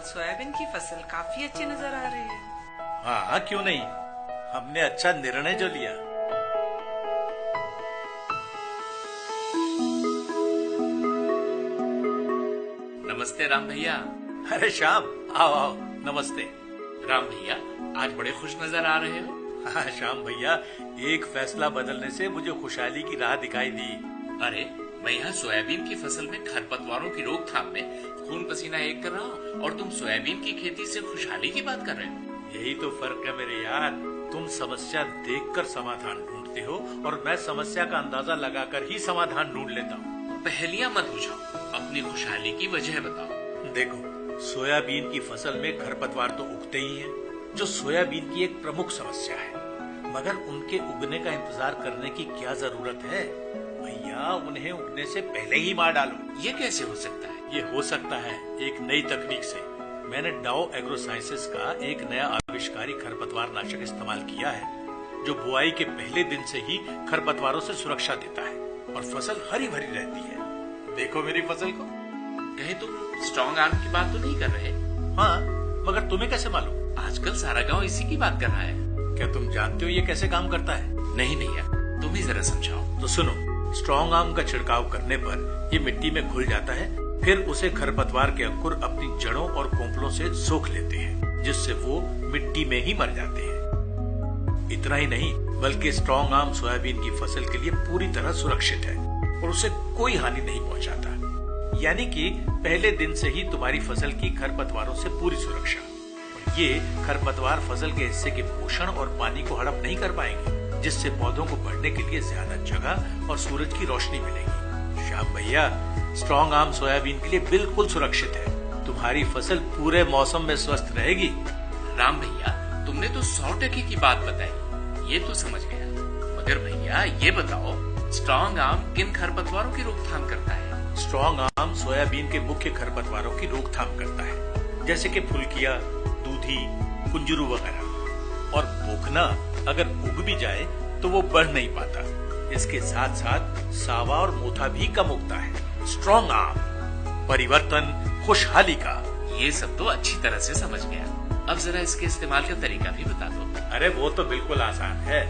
Soybean की फसल काफी अच्छी नजर आ रही है। हाँ, क्यों नहीं। हमने अच्छा निर्णय जो लिया। नमस्ते राम भैया। अरे श्याम, आओ आओ, नमस्ते। राम भैया, आज बड़े खुश नजर आ रहे हो। हाँ श्याम भैया, एक फैसला बदलने से मुझे खुशहाली की राह दिखाई दी। अरे, मैं यहाँ सोयाबीन की फसल में खरपतवारों की रोकथाम में खून पसीना एक कर रहा हूँ और तुम सोयाबीन की खेती से खुशहाली की बात कर रहे हो। यही तो फर्क है मेरे यार। तुम समस्या देखकर समाधान ढूंढते हो और मैं समस्या का अंदाजा लगाकर ही समाधान ढूंढ लेता हूँ। पहेलियां मत बुझाओ, अपनी खुशहाली की वजह बताओ। देखो, सोयाबीन की फसल में खरपतवार तो उगते ही हैं, जो सोयाबीन की एक प्रमुख समस्या है। मगर उनके उगने का इंतजार करने की क्या जरूरत है भैया, उन्हें उगने से पहले ही मार डालो। ये कैसे हो सकता है? ये हो सकता है एक नई तकनीक से। मैंने डाउ एग्रो साइंसेस का एक नया आविष्कारी खरपतवार नाशक इस्तेमाल किया है, जो बुआई के पहले दिन से ही खरपतवारों से सुरक्षा देता है और फसल हरी भरी रहती है। देखो मेरी फसल को। कहीं तुम स्ट्रॉन्ग आर्म की बात तो नहीं कर रहे? हाँ, मगर तुम्हें कैसे मालूम? आजकल सारा गांव इसी की बात कर रहा है। क्या तुम जानते हो ये कैसे काम करता है? नहीं भैया, तुम ही जरा समझाओ। तो सुनो, स्ट्रॉन्ग आर्म का छिड़काव करने पर ये मिट्टी में घुल जाता है। फिर उसे खरपतवार के अंकुर अपनी जड़ों और कोंपलों से सोख लेते हैं, जिससे वो मिट्टी में ही मर जाते हैं। इतना ही नहीं, बल्कि स्ट्रॉन्ग आर्म सोयाबीन की फसल के लिए पूरी तरह सुरक्षित है और उसे कोई हानि नहीं पहुंचाता। यानी कि पहले दिन से ही तुम्हारी फसल की खरपतवारों से पूरी सुरक्षा। और ये खरपतवार फसल के हिस्से के पोषण और पानी को हड़प नहीं कर पाएंगे, जिससे पौधों को बढ़ने के लिए ज्यादा जगह और सूरज की रोशनी मिलेगी। श्याम भैया, स्ट्रॉन्ग आर्म सोयाबीन के लिए बिल्कुल सुरक्षित है। तुम्हारी फसल पूरे मौसम में स्वस्थ रहेगी। राम भैया, तुमने तो 100% की बात बताई, ये तो समझ गया। मगर भैया ये बताओ, स्ट्रॉन्ग आर्म किन खरपतवारों की रोकथाम करता है? स्ट्रॉन्ग आर्म सोयाबीन के मुख्य खरपतवारों की रोकथाम करता है, जैसे कि फुलकिया, दूधी, कुंजरू वगैरह। और बोकना अगर उग भी जाए तो वो बढ़ नहीं पाता। इसके साथ साथ सावा और मोथा भी कम उगता है। स्ट्रॉन्ग आर्म, परिवर्तन खुशहाली का। ये सब तो अच्छी तरह से समझ गया। अब जरा इसके इस्तेमाल का तरीका भी बता दो। अरे वो तो बिल्कुल आसान है।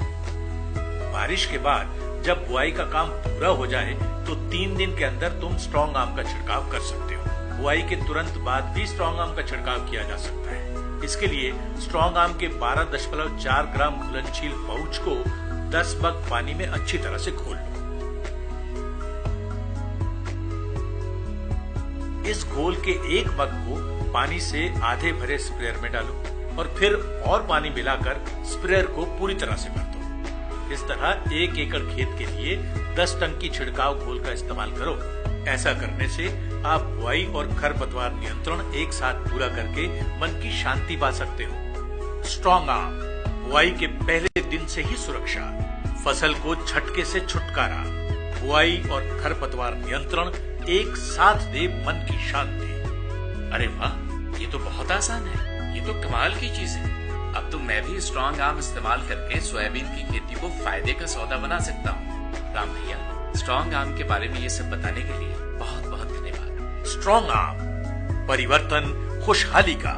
बारिश के बाद जब बुआई का काम पूरा हो जाए तो 3 दिन के अंदर तुम स्ट्रॉन्ग आर्म का छिड़काव कर सकते हो। बुआई के तुरंत बाद भी स्ट्रॉन्ग आर्म का छिड़काव किया जा सकता है। इसके लिए स्ट्रॉन्ग आर्म के 12.4 ग्राम घुलनशील पाउच को 10 मग पानी में अच्छी तरह से घोल लो। इस घोल के 1 मग को पानी से आधे भरे स्प्रेयर में डालो और फिर और पानी मिलाकर स्प्रेयर को पूरी तरह से भर दो। इस तरह 1 एकड़ खेत के लिए 10 टन की छिड़काव घोल का इस्तेमाल करो। ऐसा करने से आप बुआई और खरपतवार नियंत्रण एक साथ पूरा करके मन की शांति पा सकते हो। स्ट्रॉन्ग आर्म, बुआई के पहले दिन से ही सुरक्षा, फसल को झटके से छुटकारा, बुआई और खरपतवार नियंत्रण एक साथ दे मन की शांति। अरे वाह, ये तो बहुत आसान है। ये तो कमाल की चीज है। अब तो मैं भी स्ट्रॉन्ग आर्म इस्तेमाल करके सोयाबीन की खेती को फायदे का सौदा बना सकता हूँ। राम भैया, स्ट्रॉन्ग आर्म के बारे में ये सब बताने के लिए बहुत बहुत धन्यवाद। स्ट्रॉन्ग आर्म, परिवर्तन खुशहाली का।